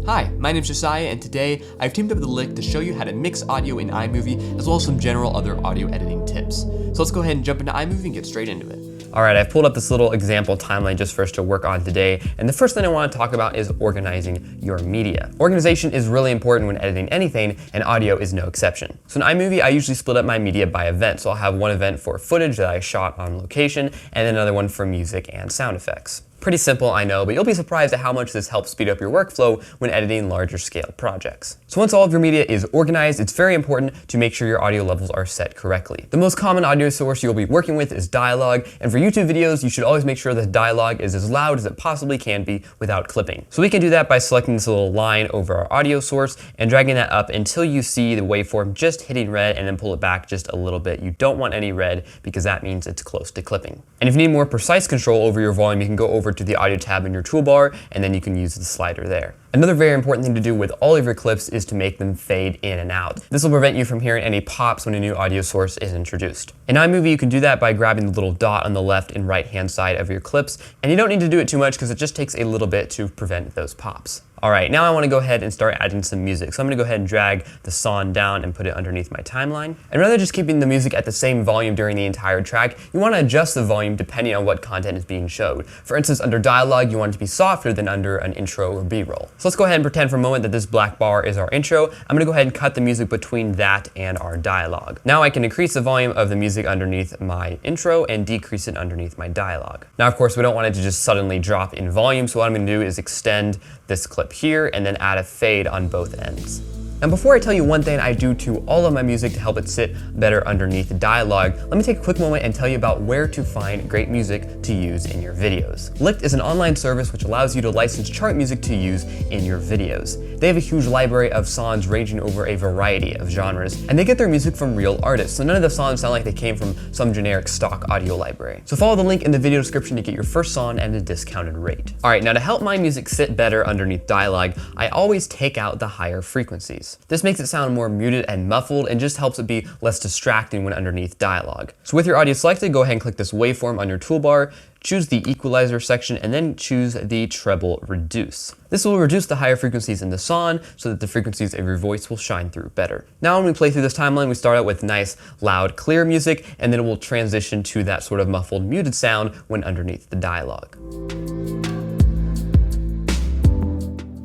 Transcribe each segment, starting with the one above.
Hi, my name is Josiah, and today I've teamed up with Lick to show you how to mix audio in iMovie, as well as some general other audio editing tips. So let's go ahead and jump into iMovie and get straight into it. All right, I've pulled up this little example timeline just for us to work on today. And the first thing I want to talk about is organizing your media. Organization is really important when editing anything, and audio is no exception. So in iMovie, I usually split up my media by event. So I'll have one event for footage that I shot on location, and then another one for music and sound effects. Pretty simple, I know, but you'll be surprised at how much this helps speed up your workflow when editing larger scale projects. So once all of your media is organized, it's very important to make sure your audio levels are set correctly. The most common audio source you'll be working with is dialogue, and for YouTube videos, you should always make sure the dialogue is as loud as it possibly can be without clipping. So we can do that by selecting this little line over our audio source and dragging that up until you see the waveform just hitting red, and then pull it back just a little bit. You don't want any red because that means it's close to clipping. And if you need more precise control over your volume, you can go over to the audio tab in your toolbar, and then you can use the slider there. Another very important thing to do with all of your clips is to make them fade in and out. This will prevent you from hearing any pops when a new audio source is introduced. In iMovie, you can do that by grabbing the little dot on the left and right hand side of your clips, and you don't need to do it too much because it just takes a little bit to prevent those pops. All right, now I want to go ahead and start adding some music. So I'm going to go ahead and drag the song down and put it underneath my timeline. And rather than just keeping the music at the same volume during the entire track, you want to adjust the volume depending on what content is being showed. For instance, under dialogue, you want it to be softer than under an intro or B-roll. So let's go ahead and pretend for a moment that this black bar is our intro. I'm going to go ahead and cut the music between that and our dialogue. Now I can increase the volume of the music underneath my intro and decrease it underneath my dialogue. Now, of course, we don't want it to just suddenly drop in volume, so what I'm going to do is extend this clip here and then add a fade on both ends. Now before I tell you one thing I do to all of my music to help it sit better underneath the dialogue, let me take a quick moment and tell you about where to find great music to use in your videos. Licked is an online service which allows you to license chart music to use in your videos. They have a huge library of songs ranging over a variety of genres, and they get their music from real artists, so none of the songs sound like they came from some generic stock audio library. So follow the link in the video description to get your first song at a discounted rate. All right, now to help my music sit better underneath dialogue, I always take out the higher frequencies. This makes it sound more muted and muffled and just helps it be less distracting when underneath dialogue. So with your audio selected, go ahead and click this waveform on your toolbar, choose the equalizer section, and then choose the treble reduce. This will reduce the higher frequencies in the song so that the frequencies of your voice will shine through better. Now when we play through this timeline, we start out with nice, loud, clear music, and then it will transition to that sort of muffled, muted sound when underneath the dialogue.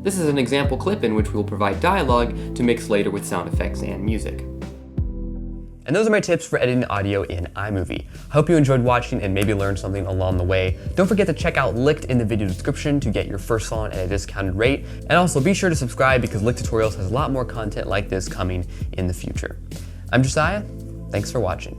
This is an example clip in which we will provide dialogue to mix later with sound effects and music. And those are my tips for editing audio in iMovie. I hope you enjoyed watching and maybe learned something along the way. Don't forget to check out Licked in the video description to get your first song at a discounted rate. And also be sure to subscribe because Licked Tutorials has a lot more content like this coming in the future. I'm Josiah, thanks for watching.